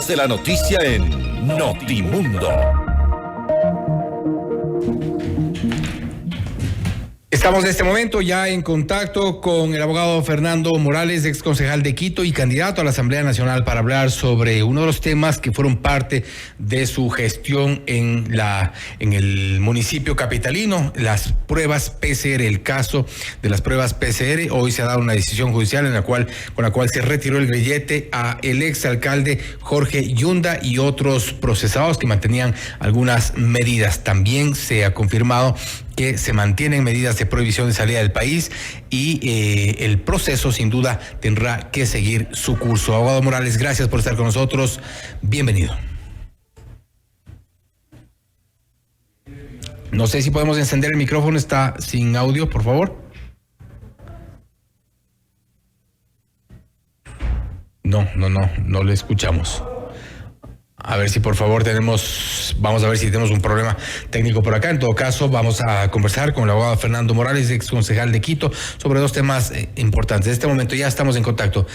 De la noticia en Notimundo. Estamos en este momento ya en contacto con el abogado Fernando Morales, ex concejal de Quito y candidato a la Asamblea Nacional, para hablar sobre uno de los temas que fueron parte de su gestión en el municipio capitalino, las pruebas PCR, el caso de las pruebas PCR. Hoy se ha dado una decisión judicial con la cual se retiró el grillete a el ex alcalde Jorge Yunda y otros procesados que mantenían algunas medidas. También se ha confirmado que se mantienen medidas de prohibición de salida del país y el proceso sin duda tendrá que seguir su curso. Abogado Morales, gracias por estar con nosotros. Bienvenido. No sé si podemos encender el micrófono, está sin audio, por favor. No le escuchamos. A ver si por favor vamos a ver si tenemos un problema técnico por acá. En todo caso, vamos a conversar con el abogado Fernando Morales, ex concejal de Quito, sobre dos temas importantes. En este momento ya estamos en contacto.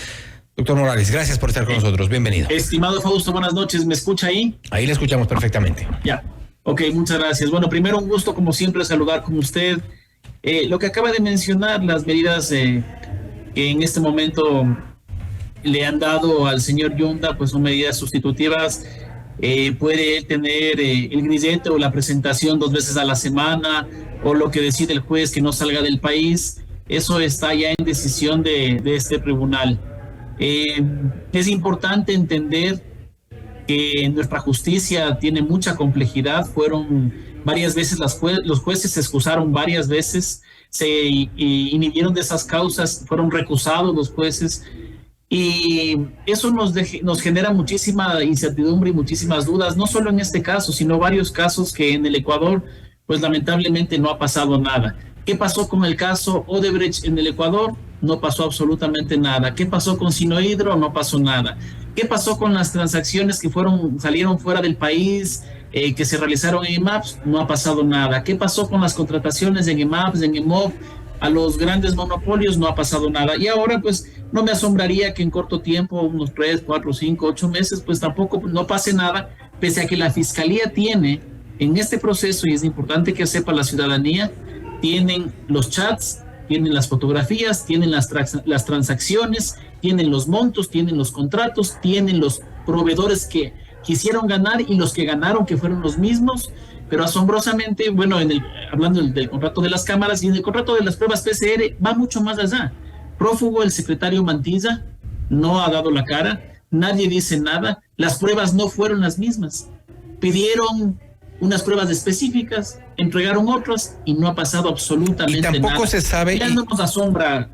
Doctor Morales, gracias por estar con nosotros. Bienvenido. Estimado Fausto, buenas noches. ¿Me escucha ahí? Ahí le escuchamos perfectamente. Ya. Ok, muchas gracias. Bueno, primero un gusto, como siempre, saludar con usted. Lo que acaba de mencionar, las medidas que en este momento le han dado al señor Yunda, pues son medidas sustitutivas. Puede tener el grillete o la presentación 2 veces a la semana, o lo que decide el juez, que no salga del país. Eso está ya en decisión de este tribunal. Es importante entender que nuestra justicia tiene mucha complejidad. Fueron varias veces los jueces se excusaron varias veces, se inhibieron de esas causas, fueron recusados los jueces. Y eso nos genera muchísima incertidumbre y muchísimas dudas, no solo en este caso, sino varios casos que en el Ecuador, pues lamentablemente no ha pasado nada. ¿Qué pasó con el caso Odebrecht en el Ecuador? No pasó absolutamente nada. ¿Qué pasó con Sinohydro? No pasó nada. ¿Qué pasó con las transacciones que salieron fuera del país, que se realizaron en EMAPS? No ha pasado nada. ¿Qué pasó con las contrataciones en EMAPS, en EMOV, a los grandes monopolios? No ha pasado nada. Y ahora, pues, no me asombraría que en corto tiempo, unos 3, 4, 5, 8 meses, pues tampoco no pase nada, pese a que la Fiscalía tiene en este proceso, y es importante que sepa la ciudadanía, tienen los chats, tienen las fotografías, tienen las transacciones, tienen los montos, tienen los contratos, tienen los proveedores que quisieron ganar y los que ganaron, que fueron los mismos. Pero asombrosamente, bueno, hablando del contrato de las cámaras y en el contrato de las pruebas PCR, va mucho más allá. Prófugo el secretario Mantilla, no ha dado la cara, nadie dice nada, las pruebas no fueron las mismas. Pidieron unas pruebas específicas, entregaron otras y no ha pasado absolutamente nada. Y tampoco se sabe. Ya no nos asombra,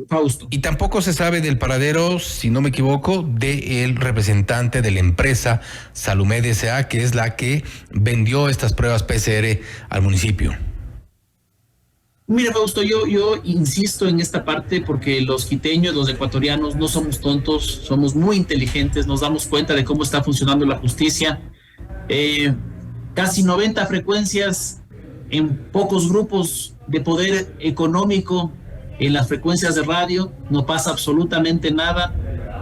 Fausto. Y tampoco se sabe del paradero, si no me equivoco, del representante de la empresa Salumed S.A., que es la que vendió estas pruebas PCR al municipio. Mira, Fausto, yo insisto en esta parte porque los quiteños, los ecuatorianos, no somos tontos, somos muy inteligentes, nos damos cuenta de cómo está funcionando la justicia. Casi 90 frecuencias en pocos grupos de poder económico en las frecuencias de radio, no pasa absolutamente nada.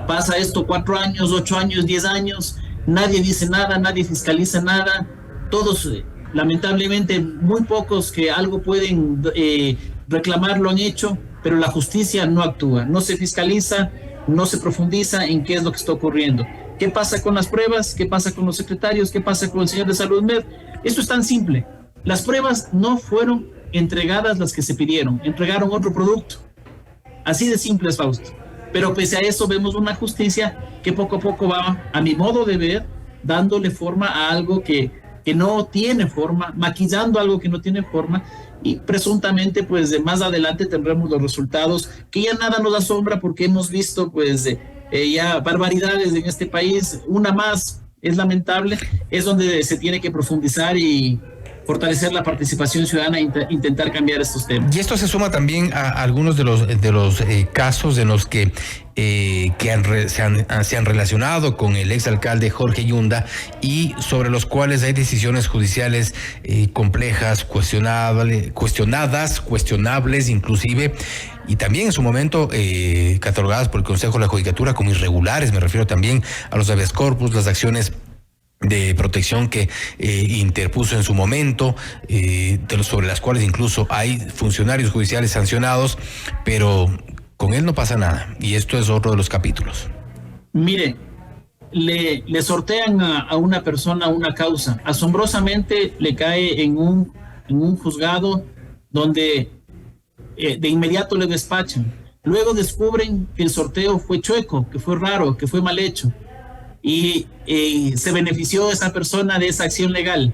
Pasa esto 4 años, 8 años, 10 años, nadie dice nada, nadie fiscaliza nada. Todos, lamentablemente, muy pocos que algo pueden reclamar lo han hecho, pero la justicia no actúa, no se fiscaliza, no se profundiza en qué es lo que está ocurriendo. ¿Qué pasa con las pruebas? ¿Qué pasa con los secretarios? ¿Qué pasa con el señor de Salumed? Esto es tan simple. Las pruebas no fueron entregadas las que se pidieron, entregaron otro producto. Así de simple es, Fausto. Pero pese a eso vemos una justicia que poco a poco va, a mi modo de ver, dándole forma a algo que no tiene forma, maquillando algo que no tiene forma, y presuntamente pues de más adelante tendremos los resultados que ya nada nos asombra porque hemos visto pues ya barbaridades en este país. Una más es lamentable, es donde se tiene que profundizar y fortalecer la participación ciudadana e intentar cambiar estos temas. Y esto se suma también a algunos de los casos en los que se han relacionado con el exalcalde Jorge Yunda y sobre los cuales hay decisiones judiciales complejas, cuestionables inclusive, y también en su momento catalogadas por el Consejo de la Judicatura como irregulares. Me refiero también a los habeas corpus, las acciones de protección que interpuso en su momento, sobre las cuales incluso hay funcionarios judiciales sancionados, pero con él no pasa nada, y esto es otro de los capítulos. Mire, le sortean a una persona una causa, asombrosamente le cae en un juzgado donde de inmediato le despachan. Luego descubren que el sorteo fue chueco, que fue raro, que fue mal hecho, y se benefició esa persona de esa acción legal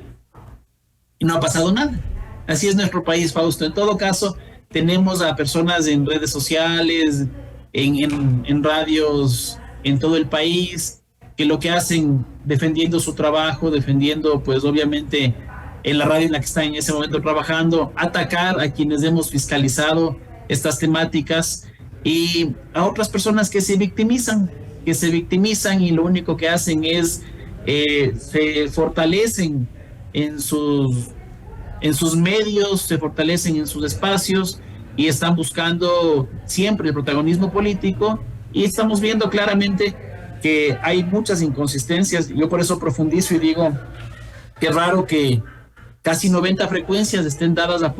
y no ha pasado nada. Así es nuestro país, Fausto. En todo caso, tenemos a personas en redes sociales, en radios en todo el país, que lo que hacen, defendiendo su trabajo, defendiendo pues obviamente en la radio en la que están en ese momento trabajando, atacar a quienes hemos fiscalizado estas temáticas, y a otras personas que se victimizan y lo único que hacen es se fortalecen en sus medios, se fortalecen en sus espacios y están buscando siempre el protagonismo político, y estamos viendo claramente que hay muchas inconsistencias. Yo por eso profundizo y digo, qué raro que casi 90 frecuencias estén dadas a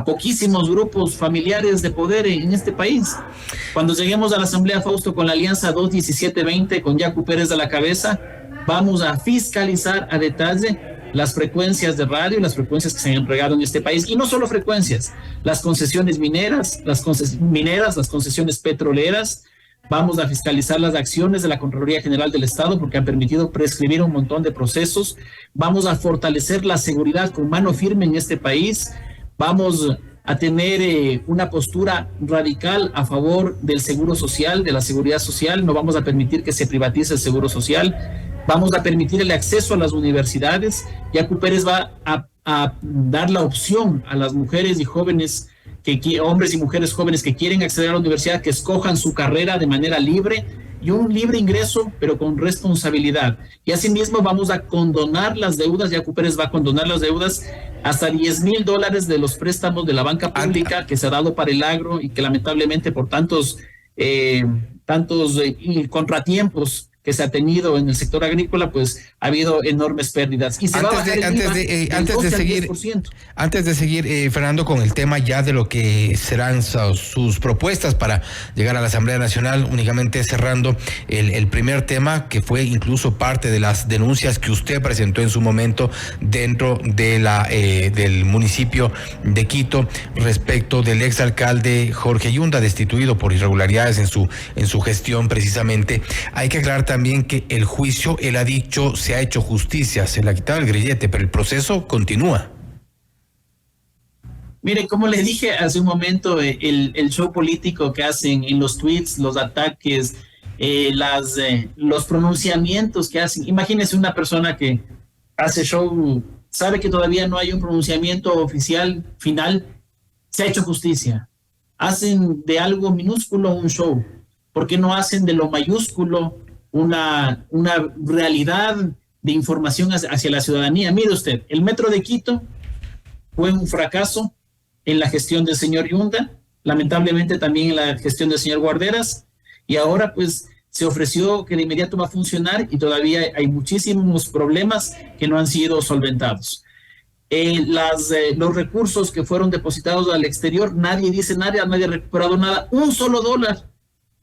poquísimos grupos familiares de poder en este país. Cuando lleguemos a la Asamblea, Fausto, con la Alianza 21720, con Yacu Pérez a la cabeza, vamos a fiscalizar a detalle las frecuencias de radio y las frecuencias que se han entregado en este país. Y no solo frecuencias, las concesiones mineras, las concesiones petroleras. Vamos a fiscalizar las acciones de la Contraloría General del Estado, porque han permitido prescribir un montón de procesos. Vamos a fortalecer la seguridad con mano firme en este país. Vamos a tener una postura radical a favor del seguro social, de la seguridad social. No vamos a permitir que se privatice el seguro social. Vamos a permitir el acceso a las universidades. Yacu Pérez va a dar la opción a las mujeres y jóvenes, hombres y mujeres jóvenes que quieren acceder a la universidad, que escojan su carrera de manera libre, y un libre ingreso, pero con responsabilidad. Y asimismo vamos a condonar las deudas. Yacu Pérez va a condonar las deudas hasta $10,000 de los préstamos de la banca pública que se ha dado para el agro, y que lamentablemente por tantos contratiempos que se ha tenido en el sector agrícola, pues ha habido enormes pérdidas. Y antes de seguir, Fernando, con el tema ya de lo que serán sus propuestas para llegar a la Asamblea Nacional, únicamente cerrando el primer tema, que fue incluso parte de las denuncias que usted presentó en su momento dentro de del municipio de Quito, respecto del exalcalde Jorge Yunda, destituido por irregularidades en su gestión precisamente. Hay que aclarar también que el juicio, él ha dicho, se ha hecho justicia, se le ha quitado el grillete, pero el proceso continúa. Mire, como le dije hace un momento, el show político que hacen en los tweets, los ataques, los pronunciamientos que hacen. Imagínese una persona que hace show, sabe que todavía no hay un pronunciamiento oficial final, se ha hecho justicia. Hacen de algo minúsculo un show. ¿Por qué no hacen de lo mayúsculo una realidad de información hacia la ciudadanía? Mire usted, el metro de Quito fue un fracaso en la gestión del señor Yunda, lamentablemente también en la gestión del señor Guarderas, y ahora pues se ofreció que de inmediato va a funcionar, y todavía hay muchísimos problemas que no han sido solventados. Los recursos que fueron depositados al exterior, nadie dice nada, nadie ha recuperado nada. $1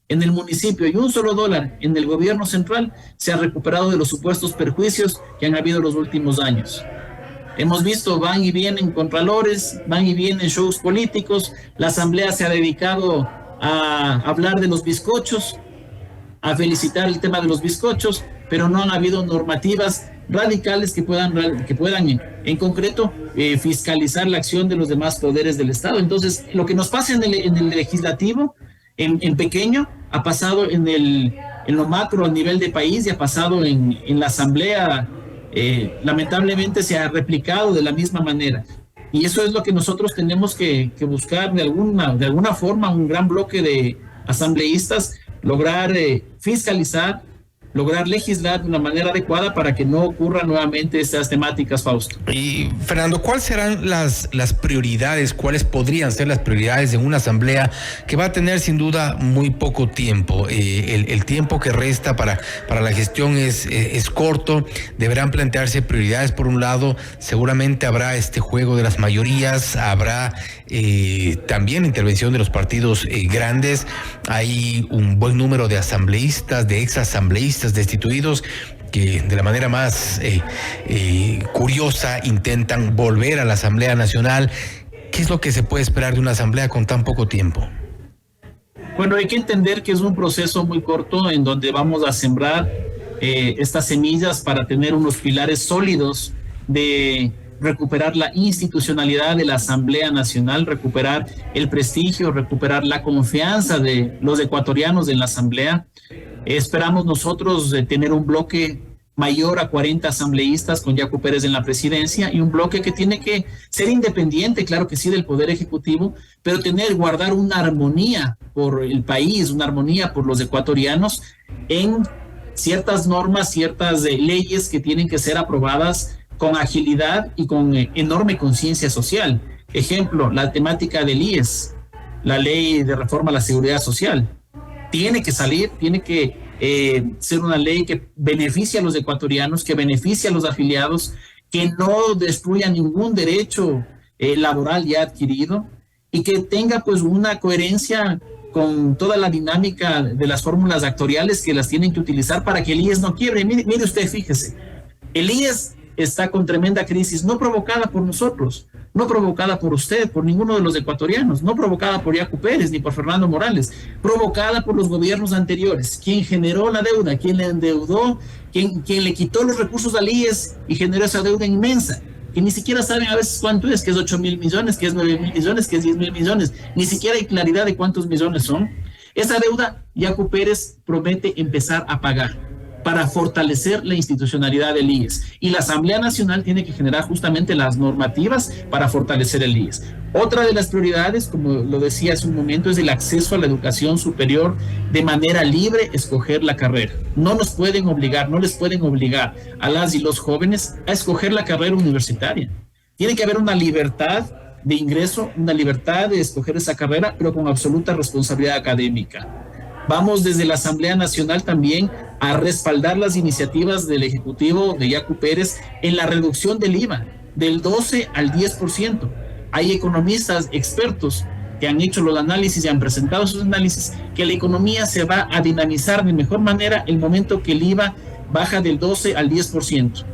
en el municipio y $1 en el gobierno central se ha recuperado de los supuestos perjuicios que han habido los últimos años. Hemos visto, van y vienen contralores, van y vienen shows políticos. La Asamblea se ha dedicado a hablar de los bizcochos, a felicitar el tema de los bizcochos, pero no han habido normativas radicales que puedan en concreto fiscalizar la acción de los demás poderes del Estado. Entonces, lo que nos pasa en el legislativo, en pequeño, ha pasado en lo macro a nivel de país, y ha pasado en la Asamblea lamentablemente se ha replicado de la misma manera. Y eso es lo que nosotros tenemos que buscar de alguna forma, un gran bloque de asambleístas, lograr fiscalizar, lograr legislar de una manera adecuada para que no ocurran nuevamente estas temáticas, Fausto. Y Fernando, ¿cuáles serán las prioridades? ¿Cuáles podrían ser las prioridades de una asamblea que va a tener sin duda muy poco tiempo? El tiempo que resta para la gestión es corto. Deberán plantearse prioridades. Por un lado, seguramente habrá este juego de las mayorías, habrá también intervención de los partidos grandes. Hay un buen número de asambleístas, de exasambleístas destituidos que de la manera más curiosa intentan volver a la Asamblea Nacional. ¿Qué es lo que se puede esperar de una asamblea con tan poco tiempo? Bueno, hay que entender que es un proceso muy corto en donde vamos a sembrar estas semillas para tener unos pilares sólidos de recuperar la institucionalidad de la Asamblea Nacional, recuperar el prestigio, recuperar la confianza de los ecuatorianos en la Asamblea. Esperamos nosotros tener un bloque mayor a 40 asambleístas con Yacu Pérez en la presidencia y un bloque que tiene que ser independiente, claro que sí, del Poder Ejecutivo, pero guardar una armonía por el país, una armonía por los ecuatorianos en ciertas normas, ciertas leyes que tienen que ser aprobadas con agilidad y con enorme conciencia social. Ejemplo, la temática del IES, la ley de reforma a la seguridad social. Tiene que salir, tiene que ser una ley que beneficie a los ecuatorianos, que beneficie a los afiliados, que no destruya ningún derecho laboral ya adquirido y que tenga pues una coherencia con toda la dinámica de las fórmulas actuariales que las tienen que utilizar para que el IES no quiebre. Mire usted, fíjese, el IES está con tremenda crisis, no provocada por nosotros, no provocada por usted, por ninguno de los ecuatorianos, no provocada por Yacu Pérez ni por Fernando Morales, provocada por los gobiernos anteriores, quien generó la deuda, quien le endeudó, quien le quitó los recursos al IES y generó esa deuda inmensa, que ni siquiera saben a veces cuánto es, que es 8,000 millones, que es 9,000 millones, que es 10,000 millones, ni siquiera hay claridad de cuántos millones son. Esa deuda, Yacu Pérez promete empezar a pagar para fortalecer la institucionalidad del IES. Y la Asamblea Nacional tiene que generar justamente las normativas para fortalecer el IES. Otra de las prioridades, como lo decía hace un momento, es el acceso a la educación superior de manera libre, escoger la carrera. No nos pueden obligar, no les pueden obligar a las y los jóvenes a escoger la carrera universitaria. Tiene que haber una libertad de ingreso, una libertad de escoger esa carrera, pero con absoluta responsabilidad académica. Vamos desde la Asamblea Nacional también a respaldar las iniciativas del Ejecutivo de Yacu Pérez en la reducción del IVA, del 12 al 10%. Hay economistas expertos que han hecho los análisis y han presentado sus análisis que la economía se va a dinamizar de mejor manera el momento que el IVA baja del 12 al 10%,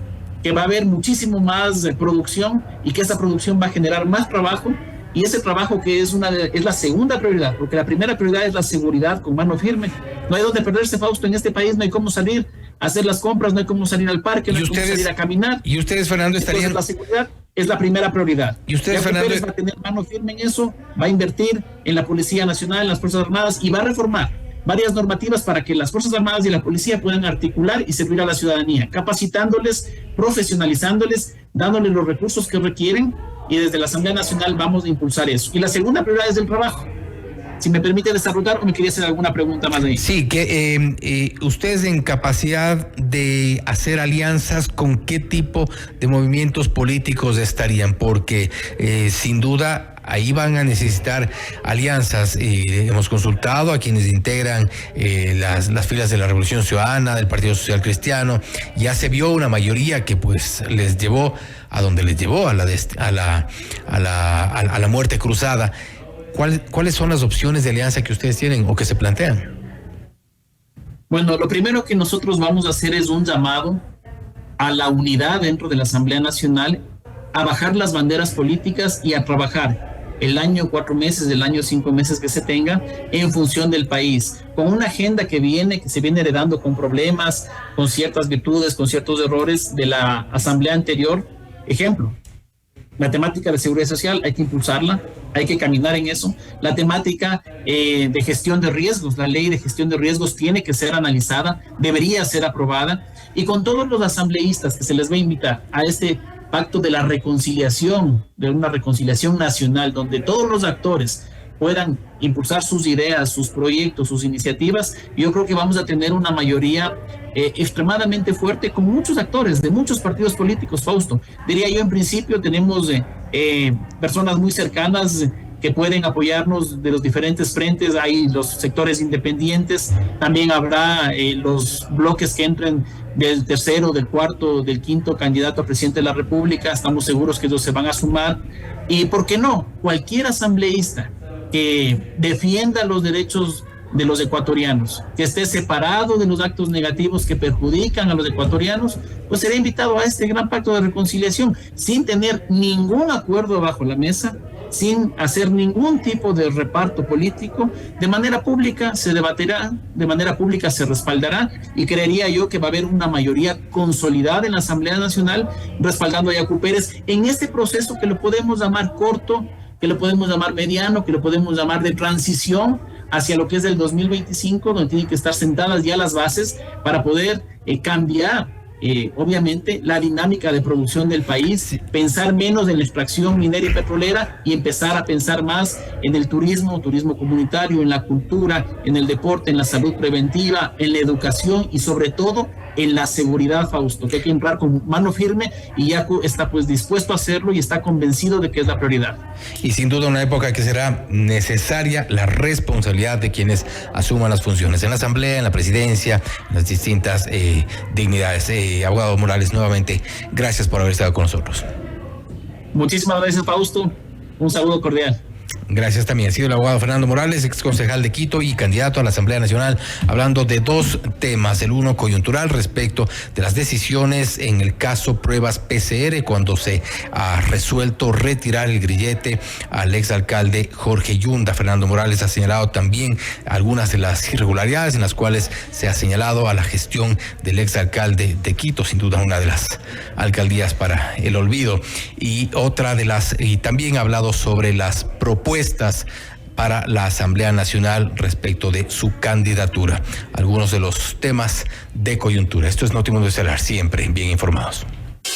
que va a haber muchísimo más producción y que esa producción va a generar más trabajo. Y ese trabajo que es la segunda prioridad, porque la primera prioridad es la seguridad con mano firme. No hay donde perderse, Fausto, en este país no hay cómo salir a hacer las compras, no hay cómo salir al parque, no hay cómo salir a caminar. Y ustedes, Fernando, estarían... Entonces, la seguridad es la primera prioridad. Y ustedes, Fernando, va a tener mano firme en eso, va a invertir en la Policía Nacional, en las Fuerzas Armadas y va a reformar varias normativas para que las Fuerzas Armadas y la Policía puedan articular y servir a la ciudadanía, capacitándoles, profesionalizándoles, dándoles los recursos que requieren. Y desde la Asamblea Nacional vamos a impulsar eso. Y la segunda prioridad es el trabajo. Si me permite desarrollar o me quería hacer alguna pregunta más de ahí. Sí, que ustedes en capacidad de hacer alianzas, ¿con qué tipo de movimientos políticos estarían? Porque sin duda ahí van a necesitar alianzas. Hemos consultado a quienes integran las filas de la Revolución Ciudadana, del Partido Social Cristiano. Ya se vio una mayoría que pues les llevó a donde les llevó, a la muerte cruzada. ¿Cuáles son las opciones de alianza que ustedes tienen o que se plantean? Bueno, lo primero que nosotros vamos a hacer es un llamado a la unidad dentro de la Asamblea Nacional, a bajar las banderas políticas y a trabajar el año 4 meses, el año 5 meses que se tenga en función del país, con una agenda que se viene heredando con problemas, con ciertas virtudes, con ciertos errores de la Asamblea anterior. Ejemplo, la temática de seguridad social hay que impulsarla, hay que caminar en eso. La temática de gestión de riesgos, la ley de gestión de riesgos tiene que ser analizada, debería ser aprobada, y con todos los asambleístas que se les va a invitar a este pacto de la reconciliación, de una reconciliación nacional, donde todos los actores puedan impulsar sus ideas, sus proyectos, sus iniciativas, yo creo que vamos a tener una mayoría extremadamente fuerte con muchos actores de muchos partidos políticos, Fausto. Diría yo, en principio tenemos personas muy cercanas que pueden apoyarnos de los diferentes frentes. Hay los sectores independientes, también habrá los bloques que entren del tercero, del cuarto, del quinto candidato a presidente de la República. Estamos seguros que ellos se van a sumar. Y ¿por qué no? Cualquier asambleísta que defienda los derechos de los ecuatorianos, que esté separado de los actos negativos que perjudican a los ecuatorianos, pues será invitado a este gran pacto de reconciliación, sin tener ningún acuerdo bajo la mesa, sin hacer ningún tipo de reparto político. De manera pública se debatirá, de manera pública se respaldará, y creería yo que va a haber una mayoría consolidada en la Asamblea Nacional respaldando a Yacu Pérez en este proceso que lo podemos llamar corto, que lo podemos llamar mediano, que lo podemos llamar de transición hacia lo que es el 2025, donde tienen que estar sentadas ya las bases para poder cambiar obviamente la dinámica de producción del país, pensar menos en la extracción minera y petrolera y empezar a pensar más en el turismo comunitario, en la cultura, en el deporte, en la salud preventiva, en la educación y sobre todo en la seguridad, Fausto, que hay que entrar con mano firme, y Yacu está pues dispuesto a hacerlo y está convencido de que es la prioridad. Y sin duda una época que será necesaria la responsabilidad de quienes asuman las funciones en la Asamblea, en la Presidencia, en las distintas dignidades. Abogado Morales, nuevamente, gracias por haber estado con nosotros. Muchísimas gracias, Fausto. Un saludo cordial. Gracias también. Ha sido el abogado Fernando Morales, ex concejal de Quito y candidato a la Asamblea Nacional, hablando de dos temas. El uno coyuntural respecto de las decisiones en el caso pruebas PCR, cuando se ha resuelto retirar el grillete al exalcalde Jorge Yunda. Fernando Morales ha señalado también algunas de las irregularidades en las cuales se ha señalado a la gestión del exalcalde de Quito, sin duda una de las alcaldías para el olvido. Y también ha hablado sobre las propuestas para la Asamblea Nacional respecto de su candidatura. Algunos de los temas de coyuntura. Esto es Notimundo Estelar, siempre bien informados.